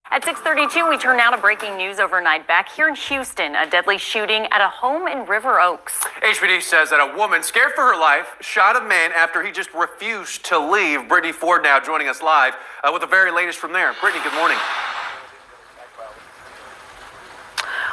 At 6:32, we turn now to breaking news overnight. Back here in Houston, a deadly shooting at a home in River Oaks. HPD says that a woman, scared for her life, shot a man after he just refused to leave. Brittany Ford now joining us live with the very latest from there. Brittany, good morning.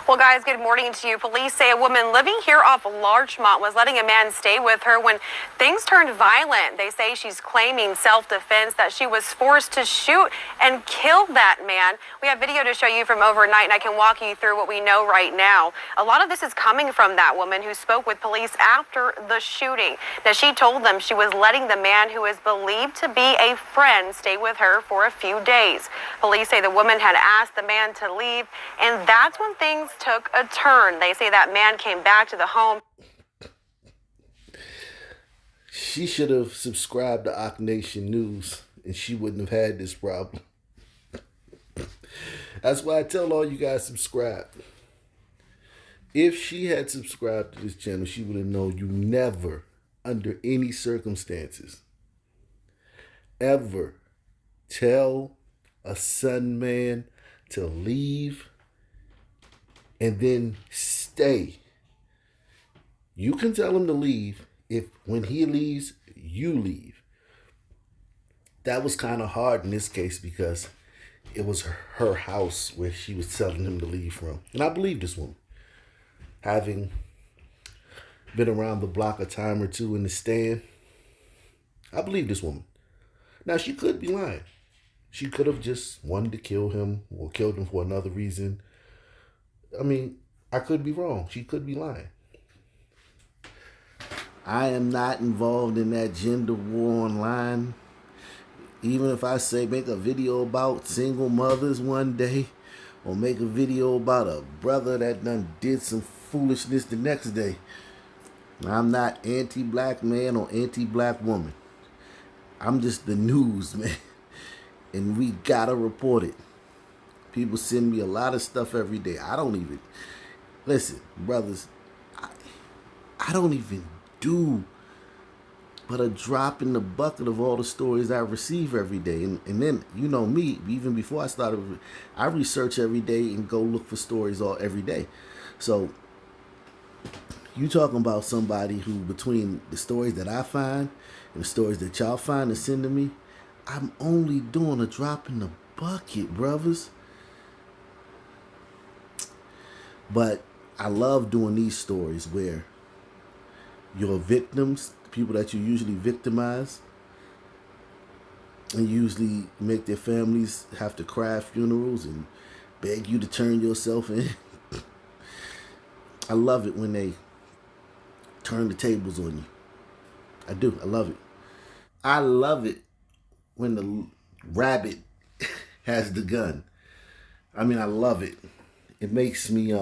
Well, guys, good morning to you. Police say a woman living here off Larchmont was letting a man stay with her when things turned violent. They say she's claiming self-defense, that she was forced to shoot and kill that man. We have video to show you from overnight, and I can walk you through what we know right now. A lot of this is coming from that woman who spoke with police after the shooting. Now, she told them she was letting the man who is believed to be a friend stay with her for a few days. Police say the woman had asked the man to leave, and that's when things took a turn. They say that man came back to the home. She should have subscribed to Ock Nation News and she wouldn't have had this problem. That's why I tell all you guys subscribe. If she had subscribed to this channel, she would have known you never, under any circumstances, ever tell a son man to leave and then stay. You can tell him to leave if when he leaves, you leave. That was kind of hard in this case because it was her house where she was telling him to leave from. And I believe this woman. Having been around the block a time or two in the stand, I believe this woman. Now, she could be lying. She could have just wanted to kill him or killed him for another reason. I mean, I could be wrong. She could be lying. I am not involved in that gender war online. Even if I say make a video about single mothers one day, or make a video about a brother that done did some foolishness the next day, I'm not anti-black man or anti-black woman. I'm just the news, man. And we gotta report it. People send me a lot of stuff every day. I don't even, listen, brothers, I don't even do but a drop in the bucket of all the stories I receive every day. And then, you know me, even before I started, I research every day and go look for stories every day. So you talking about somebody who, between the stories that I find and the stories that y'all find and send to me, I'm only doing a drop in the bucket, brothers. But I love doing these stories where your victims, people that you usually victimize, and usually make their families have to cry at funerals and beg you to turn yourself in. I love it when they turn the tables on you. I do. I love it. I love it when the rabbit has the gun. I mean, I love it. It makes me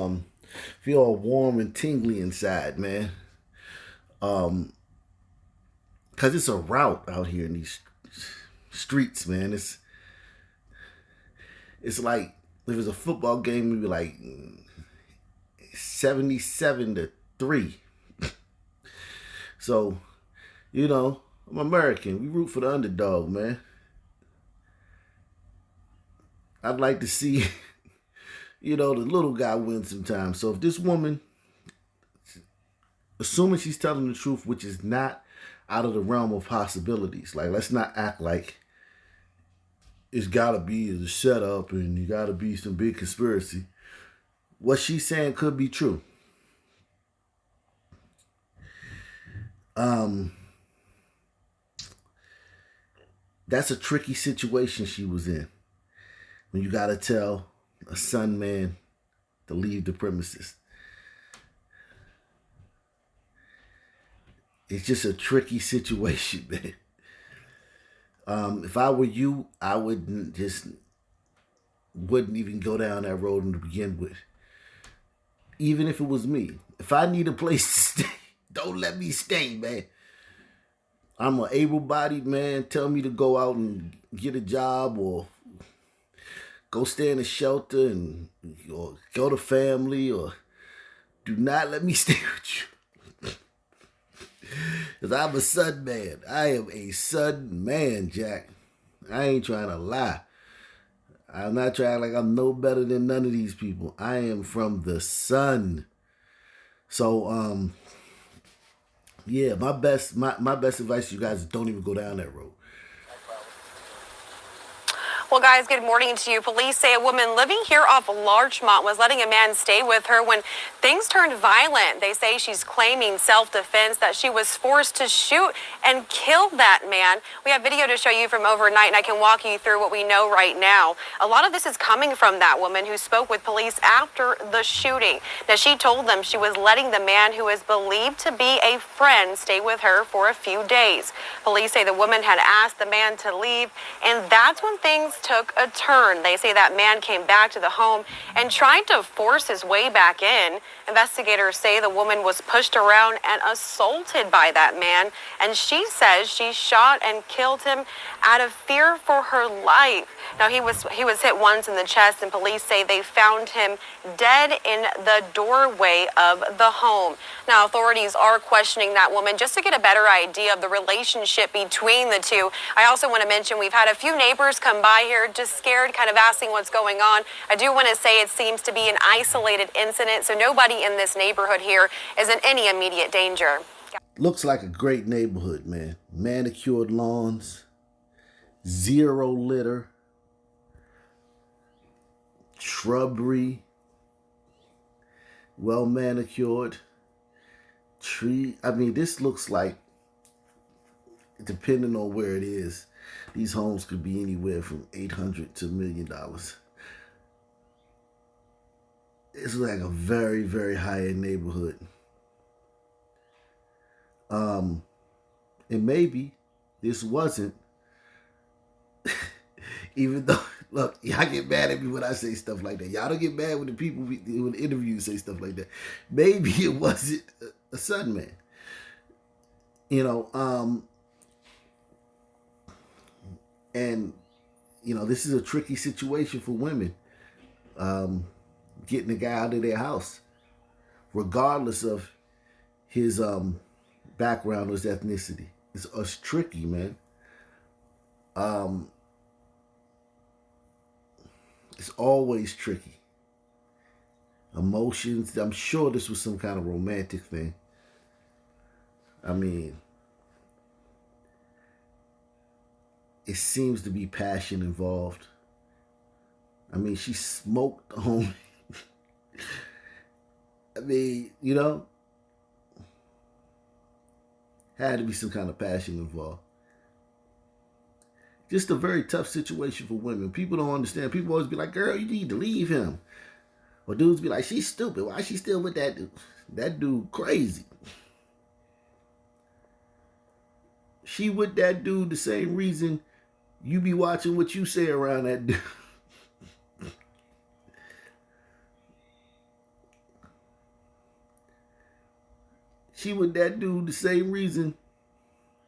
feel all warm and tingly inside, man. Cause it's a rout out here in these streets, man. It's like if it was a football game, it'd be like 77-3. So, you know, I'm American. We root for the underdog, man. I'd like to see, you know, the little guy win sometimes. So if this woman, assuming she's telling the truth, which is not out of the realm of possibilities, like, let's not act like it's gotta be a setup and you gotta be some big conspiracy. What she's saying could be true. That's a tricky situation she was in. When you gotta tell a son man to leave the premises. It's just a tricky situation, man. If I were you, I wouldn't even go down that road to begin with. Even if it was me. If I need a place to stay, don't let me stay, man. I'm an able-bodied man. Tell me to go out and get a job or go stay in a shelter or go to family, or do not let me stay with you. Because I'm a son man. I am a son man, Jack. I ain't trying to lie. I'm not trying like I'm no better than none of these people. I am from the sun. So, yeah, my best advice to you guys is don't even go down that road. Well, guys, good morning to you. Police say a woman living here off Larchmont was letting a man stay with her when things turned violent. They say she's claiming self-defense, that she was forced to shoot and kill that man. We have video to show you from overnight, and I can walk you through what we know right now. A lot of this is coming from that woman who spoke with police after the shooting. Now, she told them she was letting the man who is believed to be a friend stay with her for a few days. Police say the woman had asked the man to leave, and that's when things took a turn. They say that man came back to the home and tried to force his way back in. Investigators say the woman was pushed around and assaulted by that man, and she says she shot and killed him out of fear for her life. Now, he was hit once in the chest, and police say they found him dead in the doorway of the home. Now, authorities are questioning that woman just to get a better idea of the relationship between the two. I also want to mention we've had a few neighbors come by here just scared, kind of asking what's going on. I do want to say it seems to be an isolated incident, so nobody in this neighborhood here is in any immediate danger. Looks like a great neighborhood, man. Manicured lawns, zero litter, shrubbery, well manicured, tree. I mean, this looks like, depending on where it is, these homes could be anywhere from $800 to $1 million. It's like a very, very high-end neighborhood. And maybe this wasn't, even though, look, y'all get mad at me when I say stuff like that. Y'all don't get mad when the people when the interviews say stuff like that. Maybe it wasn't a son man. You know, and, you know, this is a tricky situation for women, getting the guy out of their house, regardless of his background or his ethnicity. It's tricky, man. It's always tricky. Emotions. I'm sure this was some kind of romantic thing. I mean, it seems to be passion involved. I mean, she smoked the homie. I mean, you know, had to be some kind of passion involved. Just a very tough situation for women. People don't understand. People always be like, girl, you need to leave him. Or dudes be like, she's stupid. Why is she still with that dude? That dude crazy. She with that dude the same reason you be watching what you say around that dude. She with that dude the same reason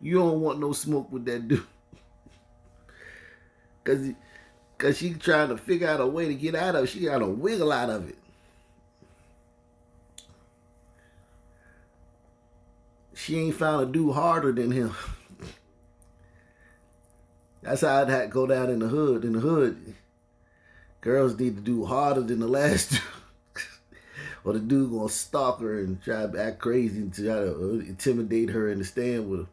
you don't want no smoke with that dude. Cause she trying to figure out a way to get out of it. She got to wiggle out of it. She ain't found a dude harder than him. That's how it had to go down in the hood. In the hood, girls need to do harder than the last dude. Or the dude gonna stalk her and try to act crazy and try to intimidate her and to stand with her.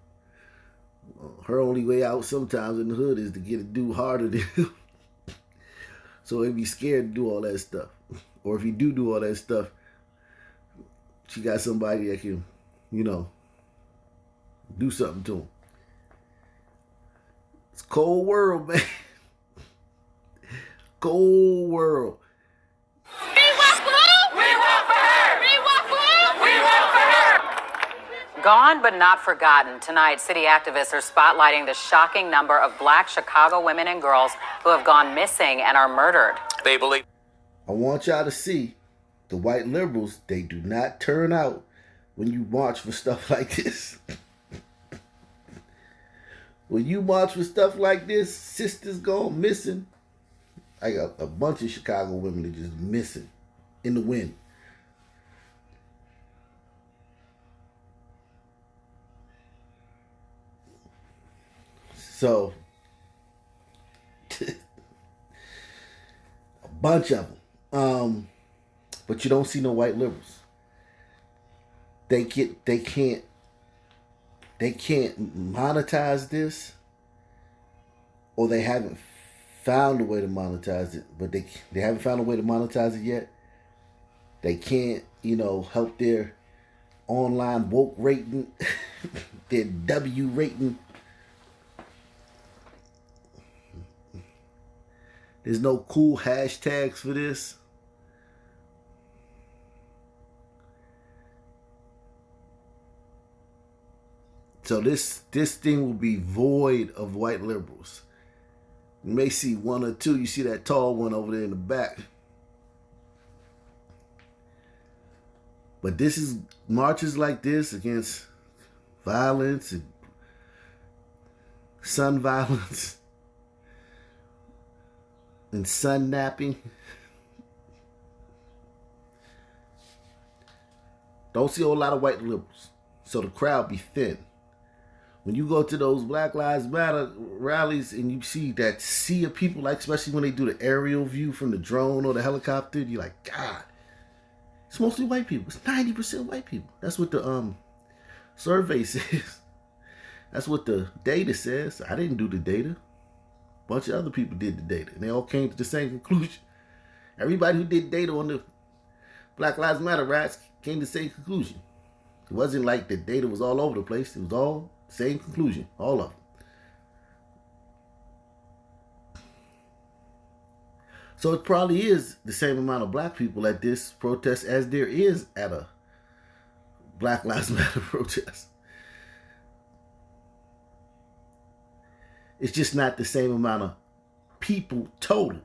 Her only way out sometimes in the hood is to get a dude harder than him. So he'd be scared to do all that stuff. Or if he do all that stuff, she got somebody that can, you know, do something to him. It's a cold world, man. Cold world. Gone but not forgotten. Tonight, city activists are spotlighting the shocking number of Black Chicago women and girls who have gone missing and are murdered. They believe. I want y'all to see the white liberals, they do not turn out when you march for stuff like this. When you march for stuff like this, sisters gone missing. I got a bunch of Chicago women that just missing in the wind. So, bunch of them. But you don't see no white liberals. They can't monetize this, or they haven't found a way to monetize it. But they haven't found a way to monetize it yet. They can't, help their online woke rating, their W rating. There's no cool hashtags for this. So this thing will be void of white liberals. You may see one or two. You see that tall one over there in the back. But this is marches like this against violence and sun violence and sun napping. Don't see a whole lot of white liberals. So the crowd be thin. When you go to those Black Lives Matter rallies and you see that sea of people, like especially when they do the aerial view from the drone or the helicopter, you're like, God, it's mostly white people. It's 90% white people. That's what the survey says. That's what the data says. I didn't do the data. A bunch of other people did the data, and they all came to the same conclusion. Everybody who did data on the Black Lives Matter riots came to the same conclusion. It wasn't like the data was all over the place. It was all same conclusion, all of them. So it probably is the same amount of black people at this protest as there is at a Black Lives Matter protest. It's just not the same amount of people total.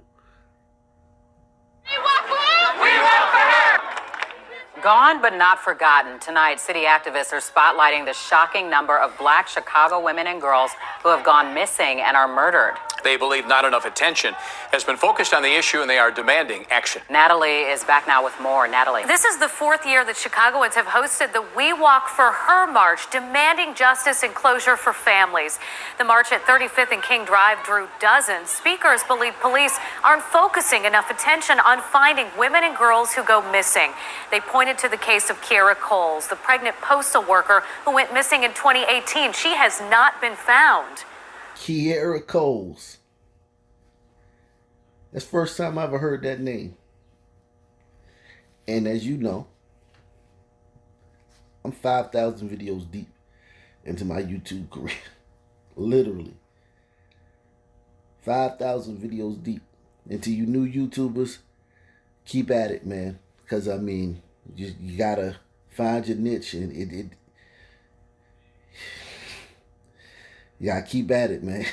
Gone but not forgotten. Tonight, city activists are spotlighting the shocking number of Black Chicago women and girls who have gone missing and are murdered. They believe not enough attention has been focused on the issue, and they are demanding action. Natalie is back now with more. Natalie. This is the fourth year that Chicagoans have hosted the We Walk for Her March, demanding justice and closure for families. The march at 35th and King Drive drew dozens. Speakers believe police aren't focusing enough attention on finding women and girls who go missing. They pointed to the case of Kiera Coles, the pregnant postal worker who went missing in 2018. She has not been found. Kiera Coles. That's the first time I ever heard that name. And as you know, I'm 5,000 videos deep into my YouTube career. Literally. 5,000 videos deep. And to you new YouTubers, keep at it, man. Because, I mean, you gotta find your niche, and you gotta keep at it, man.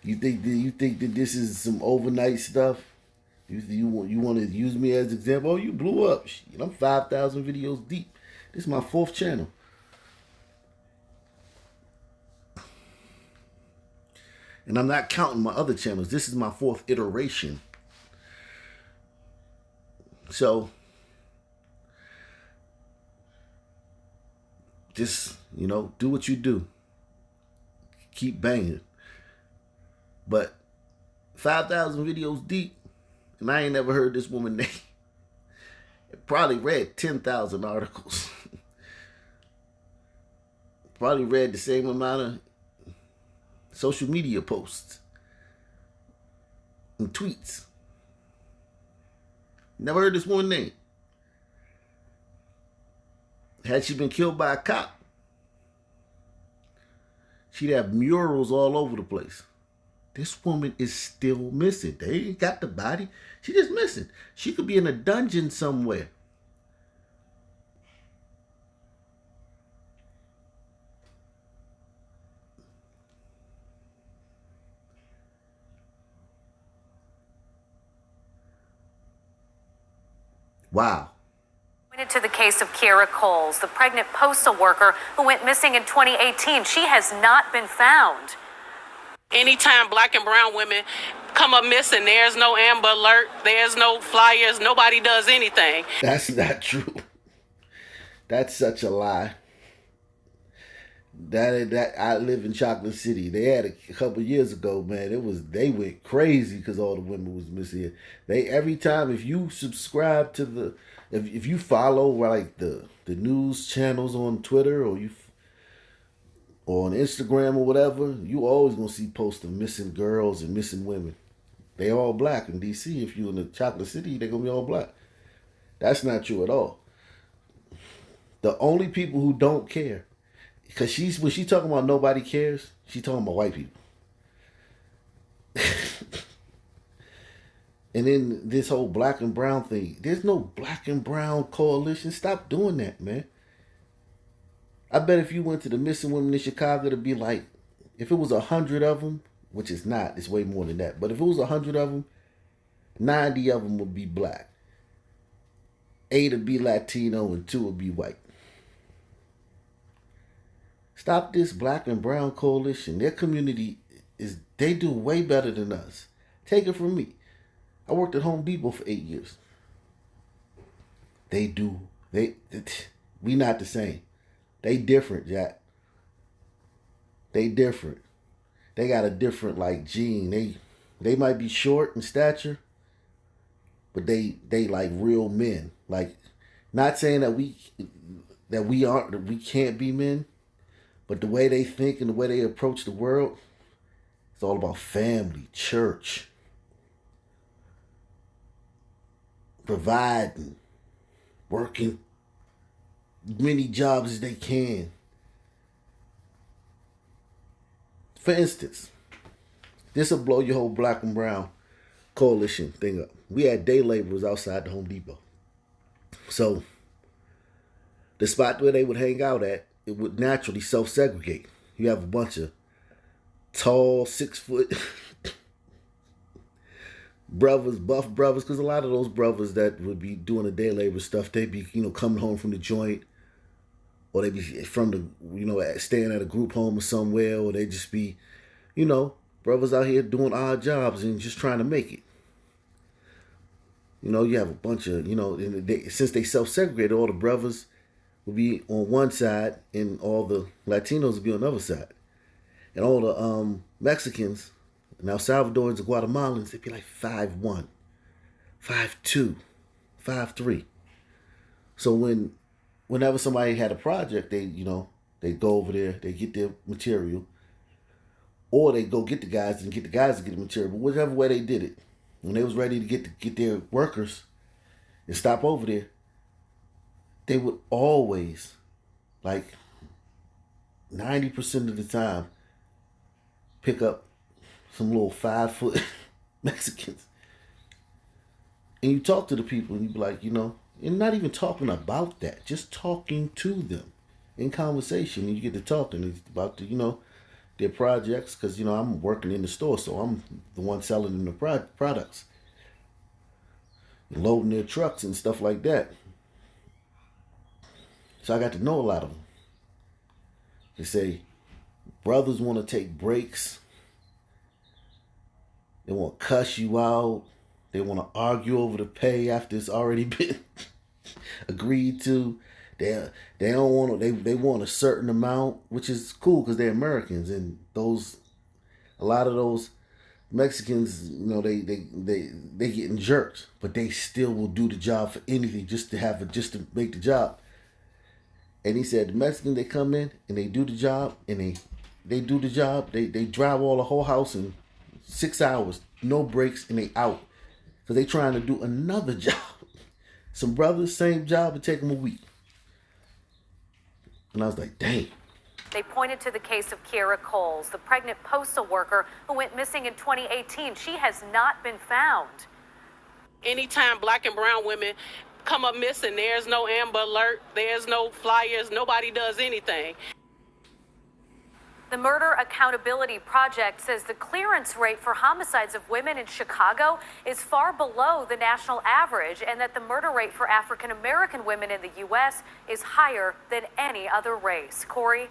You think that this is some overnight stuff? You want to use me as an example? Oh, you blew up. I'm 5,000 videos deep. This is my 4th channel. And I'm not counting my other channels. This is my 4th iteration. So, just, do what you do. Keep banging. But 5,000 videos deep, and I ain't never heard this woman name. Probably read 10,000 articles. Probably read the same amount of social media posts and tweets. Never heard this woman name. Had she been killed by a cop, she'd have murals all over the place. This woman is still missing. They ain't got the body. She just missing. She could be in a dungeon somewhere. Wow. Pointed to the case of Kiera Coles, the pregnant postal worker who went missing in 2018. She has not been found. Anytime black and brown women come up missing, there's no Amber Alert, there's no flyers, nobody does anything. That's not true. That's such a lie. That I live in Chocolate City. They had a couple years ago, man. They went crazy because all the women was missing. They every time if you subscribe to the if you follow like the news channels on Twitter or on Instagram or whatever, you always gonna see posts of missing girls and missing women. They all black in DC. If you in the Chocolate City, they gonna be all black. That's not true at all. The only people who don't care. Because when she talking about nobody cares, she talking about white people. And then this whole black and brown thing. There's no black and brown coalition. Stop doing that, man. I bet if you went to the missing women in Chicago, it'd be like, if it was 100 of them, which is not, it's way more than that. But if it was 100 of them, 90 of them would be black. 8 would be Latino and 2 would be white. Stop this black and brown coalition. Their community they do way better than us. Take it from me. I worked at Home Depot for 8 years. We not the same. They different, Jack. They different. They got a different like gene. They might be short in stature, but they like real men. Like, not saying that we can't be men. But the way they think and the way they approach the world, it's all about family, church, providing, working many jobs as they can. For instance, this will blow your whole black and brown coalition thing up. We had day laborers outside the Home Depot. So the spot where they would hang out at, it would naturally self-segregate. You have a bunch of tall, 6-foot brothers, buff brothers, because a lot of those brothers that would be doing the day labor stuff, they'd be, coming home from the joint, or they'd be from the, staying at a group home or somewhere, or they'd just be, brothers out here doing odd jobs and just trying to make it. You have a bunch of, since they self-segregated, all the brothers would be on one side and all the Latinos would be on the other side. And all the Mexicans, now Salvadorans and Guatemalans, they'd be like 5'1", 5'2", 5'3". So whenever somebody had a project, they go over there, they get their material, or they go get the guys and get the guys to get the material. But whichever way they did it, when they was ready to get their workers and stop over there, they would always, like 90% of the time, pick up some little 5-foot Mexicans. And you talk to the people and you be like, and not even talking about that, just talking to them in conversation. And you get to talking about their projects, because, I'm working in the store, so I'm the one selling them the products. Loading their trucks and stuff like that. So I got to know a lot of them. They say brothers want to take breaks. They want to cuss you out. They want to argue over the pay after it's already been agreed to. They don't want to. They want a certain amount, which is cool because they're Americans, and a lot of those Mexicans, they getting jerked, but they still will do the job for anything just to make the job. And he said the Mexicans, they come in and they do the job, and they do the job. They drive all the whole house in 6 hours, no breaks, and they out because they trying to do another job. Some brothers, same job, it take them a week. And I was like, dang. They pointed to the case of Kiera Coles, the pregnant postal worker who went missing in 2018. She has not been found. Anytime black and brown women come up missing, there's no Amber Alert, there's no flyers, nobody does anything. The Murder Accountability Project says the clearance rate for homicides of women in Chicago is far below the national average, and that the murder rate for African American women in the U.S. is higher than any other race. Corey?